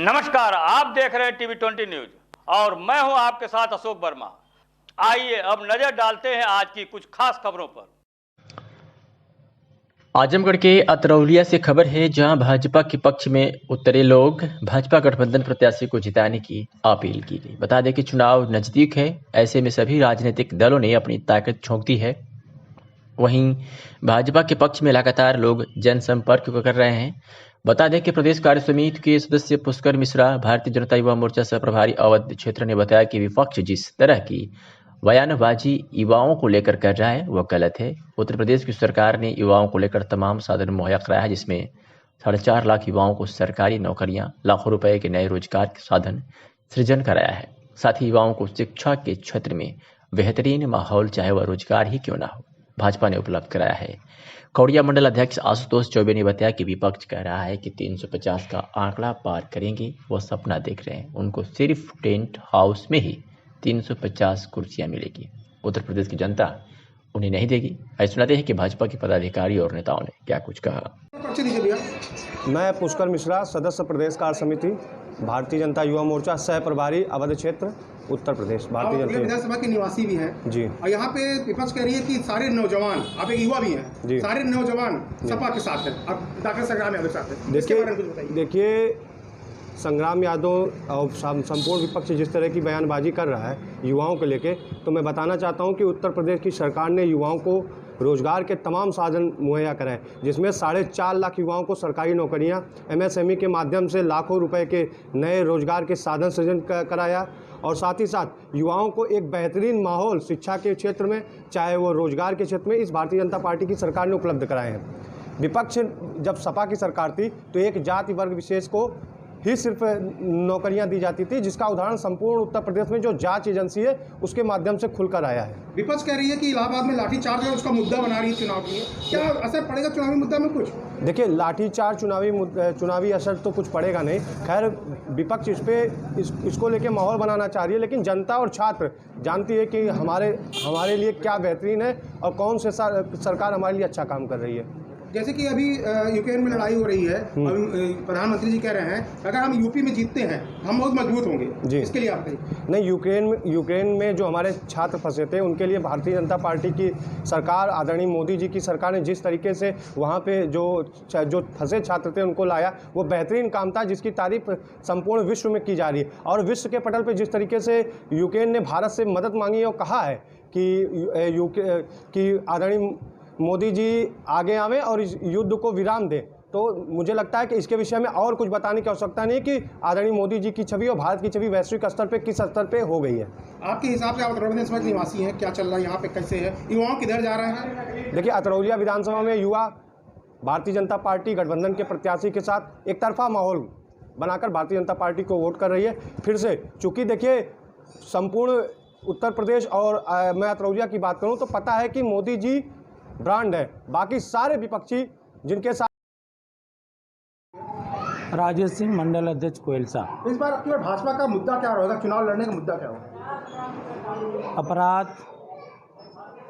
नमस्कार, आप देख रहे हैं टीवी 20 न्यूज और मैं हूं आपके साथ अशोक वर्मा। आइए अब नजर डालते हैं आज की कुछ खास खबरों पर। आजमगढ़ के अतरौलिया से खबर है, जहां भाजपा के पक्ष में उतरे लोग भाजपा गठबंधन प्रत्याशी को जिताने की अपील की गई। बता दें कि चुनाव नजदीक है, ऐसे में सभी राजनीतिक दलों ने अपनी ताकत झोंक दी है। वहीं भाजपा के पक्ष में लगातार लोग जनसंपर्क कर रहे हैं। बता दें कि प्रदेश कार्य समिति के सदस्य पुष्कर मिश्रा, भारतीय जनता युवा मोर्चा सह प्रभारी अवध क्षेत्र ने बताया कि विपक्ष जिस तरह की बयानबाजी युवाओं को लेकर कर रहा है वह गलत है। उत्तर प्रदेश की सरकार ने युवाओं को लेकर तमाम साधन मुहैया कराया है, जिसमें 4.5 लाख युवाओं को सरकारी नौकरियां, लाखों रुपए के नए रोजगार के साधन सृजन कराया है। साथ ही युवाओं को शिक्षा के क्षेत्र में बेहतरीन माहौल, चाहे वह रोजगार ही क्यों ना हो, भाजपा ने उपलब्ध कराया है। कौड़िया मंडल अध्यक्ष आशुतोष चौबे ने बताया कि विपक्ष कह रहा है कि 350 का आंकड़ा पार करेंगे, वो सपना देख रहे हैं। उनको सिर्फ टेंट हाउस में ही 350 कुर्सियां मिलेगी, उत्तर प्रदेश की जनता उन्हें नहीं देगी। आइए सुनाते हैं कि भाजपा के पदाधिकारी और नेताओं ने क्या कुछ कहा। मैं पुष्कर मिश्रा, सदस्य प्रदेश कार्य समिति, भारतीय जनता युवा मोर्चा सह प्रभारी अवध क्षेत्र, उत्तर प्रदेश, भारतीय जनता विधानसभा के निवासी भी हैं जी। और यहाँ पे विपक्ष कह रही है कि सारे नौजवान, आप एक युवा भी हैं जी, सारे नौजवान सपा के साथ हैं, अब डॉक्टर संग्राम यादव के साथ हैं। देखिए संग्राम यादव और संपूर्ण विपक्ष जिस तरह की बयानबाजी कर रहा है युवाओं को लेके, तो मैं बताना चाहता हूं कि उत्तर प्रदेश की सरकार ने युवाओं को रोजगार के तमाम साधन मुहैया कराए, जिसमें 4.5 लाख युवाओं को सरकारी नौकरियां, एमएसएमई के माध्यम से लाखों रुपए के नए रोजगार के साधन सृजन कराया, और साथ ही साथ युवाओं को एक बेहतरीन माहौल शिक्षा के क्षेत्र में, चाहे वो रोजगार के क्षेत्र में, इस भारतीय जनता पार्टी की सरकार ने उपलब्ध कराए हैं। विपक्ष जब सपा की सरकार थी तो एक जाति वर्ग विशेष को ही सिर्फ नौकरियां दी जाती थी, जिसका उदाहरण संपूर्ण उत्तर प्रदेश में जो जांच एजेंसी है उसके माध्यम से खुलकर आया है। विपक्ष कह रही है कि इलाहाबाद में लाठीचार्ज है, उसका मुद्दा बना रही है चुनाव के लिए, क्या असर पड़ेगा चुनावी मुद्दा में कुछ? देखिए लाठीचार्ज चुनावी असर तो कुछ पड़ेगा नहीं। खैर विपक्ष इसको लेके माहौल बनाना चाह रही है, लेकिन जनता और छात्र जानती है कि हमारे लिए क्या बेहतरीन है और कौन से सरकार हमारे लिए अच्छा काम कर रही है। जैसे कि अभी यूक्रेन में लड़ाई हो रही है, प्रधानमंत्री जी कह रहे हैं अगर हम यूपी में जीतते हैं हम बहुत मजबूत होंगे जी। इसके लिए आप नहीं, यूक्रेन में जो हमारे छात्र फंसे थे उनके लिए भारतीय जनता पार्टी की सरकार, आदरणीय मोदी जी की सरकार ने जिस तरीके से वहाँ पे जो फंसे छात्र थे उनको लाया, वो बेहतरीन काम था, जिसकी तारीफ संपूर्ण विश्व में की जा रही है। और विश्व के पटल पर जिस तरीके से यूक्रेन ने भारत से मदद मांगी और कहा है कि आदरणीय मोदी जी आगे आवे और इस युद्ध को विराम दें, तो मुझे लगता है कि इसके विषय में और कुछ बताने की आवश्यकता नहीं कि आदरणीय मोदी जी की छवि और भारत की छवि वैश्विक स्तर पे किस स्तर पे हो गई है। आपके हिसाब से आप अतरौलिया विधानसभा के निवासी हैं, क्या चल रहा है यहाँ पे, कैसे है, युवाओं किधर जा रहे हैं? देखिए अतरौलिया विधानसभा में युवा भारतीय जनता पार्टी गठबंधन के प्रत्याशी के साथ एक तरफा माहौल बनाकर भारतीय जनता पार्टी को वोट कर रही है फिर से। चूँकि देखिए संपूर्ण उत्तर प्रदेश और मैं अतरौलिया की बात करूँ तो पता है कि मोदी जी ब्रांड है, बाकी सारे विपक्षी जिनके साथ। राजेश सिंह, मंडल अध्यक्ष कोयलसा। इस बार आपकी भाजपा का मुद्दा क्या रहेगा, चुनाव लड़ने का मुद्दा क्या होगा? अपराध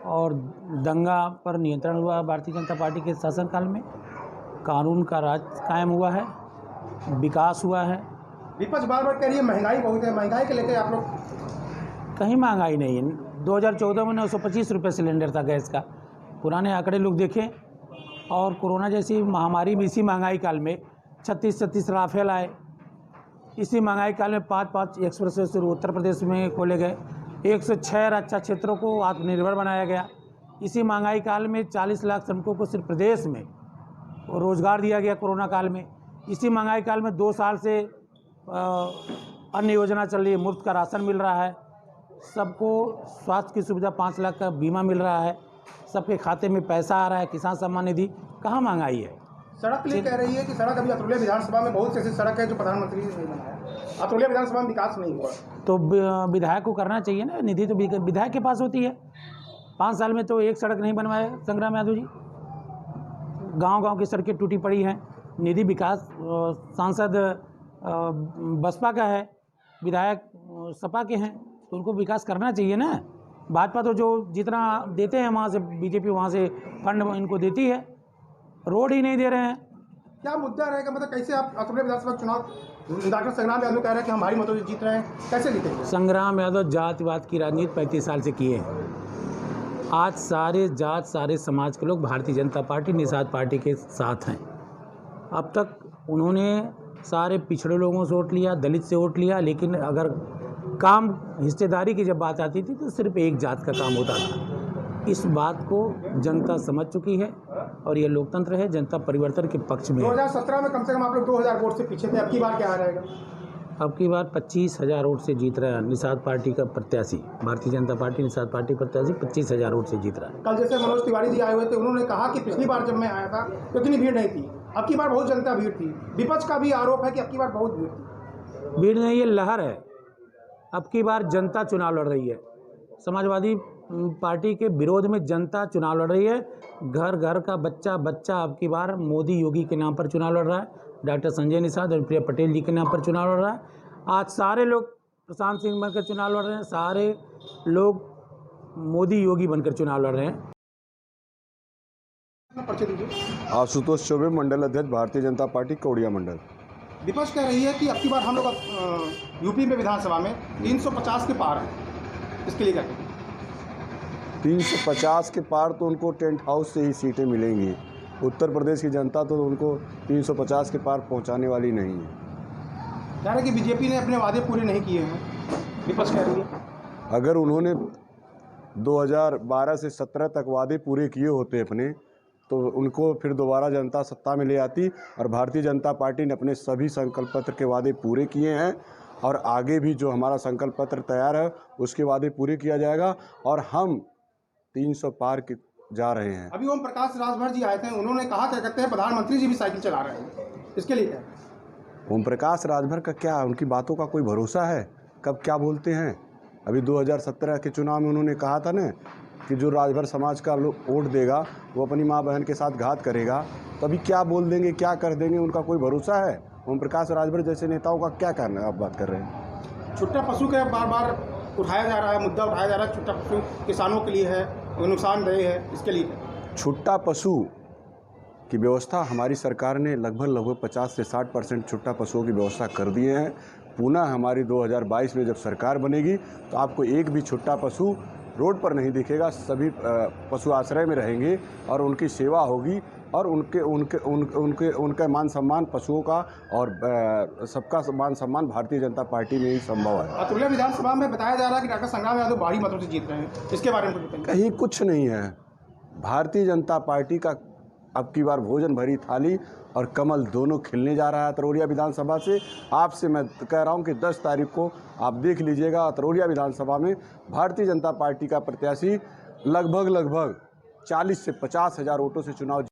और दंगा पर नियंत्रण हुआ भारतीय जनता पार्टी के शासनकाल में, कानून का राज कायम हुआ है, विकास हुआ है। विपक्ष बार बार कह रही है महंगाई बहुत है, महंगाई के लेकर आप लोग? कहीं महंगाई नहीं है। 2014 में 925 रुपये सिलेंडर था गैस का, पुराने आंकड़े लोग देखें। और कोरोना जैसी महामारी में इसी महंगाई काल में 36 राफेल आए, इसी महंगाई काल में 5 एक्सप्रेस उत्तर प्रदेश में खोले गए, 106 रक्षा क्षेत्रों को आत्मनिर्भर बनाया गया। इसी महंगाई काल में 40 लाख श्रमिकों को सिर्फ प्रदेश में रोजगार दिया गया कोरोना काल में। इसी महंगाई काल में 2 साल से अन्न योजना चल रही है, मुफ्त का राशन मिल रहा है, सबको स्वास्थ्य की सुविधा, 5 लाख का बीमा मिल रहा है, सबके खाते में पैसा आ रहा है, किसान सम्मान निधि। कहाँ महंगाई है? सड़क के लिए कह रही है कि सड़क, अभी अतरौलिया विधानसभा में बहुत से ऐसी सड़क है जो प्रधानमंत्री ने नहीं बनाया, अतरौलिया विधानसभा में विकास नहीं हुआ। तो विधायक को करना चाहिए ना, निधि तो विधायक के पास होती है। 5 साल में तो एक सड़क नहीं बनवाए संग्राम यादव जी। गांव की सड़कें टूटी पड़ी हैं। निधि विकास सांसद बसपा का है, विधायक सपा के हैं, तो उनको विकास करना चाहिए ना। भाजपा तो जो जितना देते हैं वहाँ से, बीजेपी वहाँ से फंड इनको देती है, रोड ही नहीं दे रहे हैं। क्या मुद्दा रहेगा, मतलब कैसे आप अतरौलिया विधानसभा चुनाव डॉक्टर संग्राम यादव कह रहे हैं कि हम भारी मतों से जीत रहे हैं, कैसे जीतेंगे? संग्राम यादव जातिवाद की राजनीति 35 साल से किए हैं। आज सारे जात सारे समाज के लोग भारतीय जनता पार्टी निषाद पार्टी के साथ हैं। अब तक उन्होंने सारे पिछड़े लोगों से वोट लिया, दलित से वोट लिया, लेकिन अगर काम हिस्सेदारी की जब बात आती थी तो सिर्फ एक जात का काम होता था। इस बात को जनता समझ चुकी है और ये लोकतंत्र है, जनता परिवर्तन के पक्ष में है। 2017 में कम से कम आप लोग 2000 वोट से पीछे थे, अब की बार क्या रहेगा? अब की बार 25,000 वोट से जीत रहा है निषाद पार्टी का प्रत्याशी, भारतीय जनता पार्टी निषाद पार्टी प्रत्याशी 25,000 वोट से जीत रहा है। कल जैसे मनोज तिवारी जी आए हुए थे, उन्होंने कहा कि पिछली बार जब मैं आया था तो इतनी भीड़ नहीं थी, अब की बार बहुत जनता भीड़ थी। विपक्ष का भी आरोप है कि अब की बार बहुत भीड़ थी। भीड़ नहीं, ये लहर है। अब की बार जनता चुनाव लड़ रही है। समाजवादी पार्टी के विरोध में जनता चुनाव लड़ रही है। घर घर का बच्चा बच्चा अब की बार मोदी योगी के नाम पर चुनाव लड़ रहा है, डॉक्टर संजय निषाद और प्रिया पटेल जी के नाम पर चुनाव लड़ रहा है। आज सारे लोग प्रशांत सिंह बनकर चुनाव लड़ रहे हैं, सारे लोग मोदी योगी बनकर चुनाव लड़ रहे हैं। आशुतोष चौबे, मंडल अध्यक्ष, भारतीय जनता पार्टी कौड़िया मंडल। विपक्ष कह रही है कि अब की बार हम लोग यूपी में विधानसभा में 350 के पार है, इसके लिए क्या कहें? 350 के पार तो उनको टेंट हाउस से ही सीटें मिलेंगी। उत्तर प्रदेश की जनता तो उनको 350 के पार पहुंचाने वाली नहीं है। कह रहे हैं कि बीजेपी ने अपने वादे पूरे नहीं किए हैं, विपक्ष कह रही है। अगर उन्होंने 2012 से 17 तक वादे पूरे किए होते अपने, तो उनको फिर दोबारा जनता सत्ता में ले आती। और भारतीय जनता पार्टी ने अपने सभी संकल्प पत्र के वादे पूरे किए हैं और आगे भी जो हमारा संकल्प पत्र तैयार है उसके वादे पूरे किया जाएगा और हम 300 पार के जा रहे हैं। अभी ओम प्रकाश राजभर जी आए थे, उन्होंने कहा क्या कहते हैं प्रधानमंत्री जी भी साइकिल चला रहे हैं, इसके लिए क्या? ओम प्रकाश राजभर का क्या, उनकी बातों का कोई भरोसा है? कब क्या बोलते हैं? अभी 2017 के चुनाव में उन्होंने कहा था ना कि जो राजभर समाज का लोग वोट देगा वो अपनी माँ बहन के साथ घात करेगा। तो अभी क्या बोल देंगे, क्या कर देंगे, उनका कोई भरोसा है? ओम प्रकाश राजभर जैसे नेताओं का क्या करना है? आप बात कर रहे हैं। छुट्टा पशु के बार बार उठाया जा रहा है, मुद्दा उठाया जा रहा है। छुट्टा पशु किसानों के लिए है, नुकसानदेह है, इसके लिए छुट्टा पशु की व्यवस्था हमारी सरकार ने लगभग 50 से 60% छुट्टा पशुओं की व्यवस्था कर दिए हैं। पुनः हमारी 2022 में जब सरकार बनेगी तो आपको एक भी छुट्टा पशु रोड पर नहीं दिखेगा। सभी पशु आश्रय में रहेंगे और उनकी सेवा होगी और उनके मान सम्मान पशुओं का और सबका मान सम्मान भारतीय जनता पार्टी में ही संभव है। अतुल्य विधानसभा में बताया जा रहा है कि डॉक्टर संग्राम यादव भारी मतों से जीत रहे हैं, इसके बारे में कुछ बताइए। कहीं कुछ नहीं है। भारतीय जनता पार्टी का अब की बार भोजन भरी थाली और कमल दोनों खिलने जा रहा है अतरौलिया विधानसभा से। आपसे मैं कह रहा हूं कि 10 तारीख को आप देख लीजिएगा अतरौलिया विधानसभा में भारतीय जनता पार्टी का प्रत्याशी लगभग 40 से 50 हज़ार वोटों से चुनाव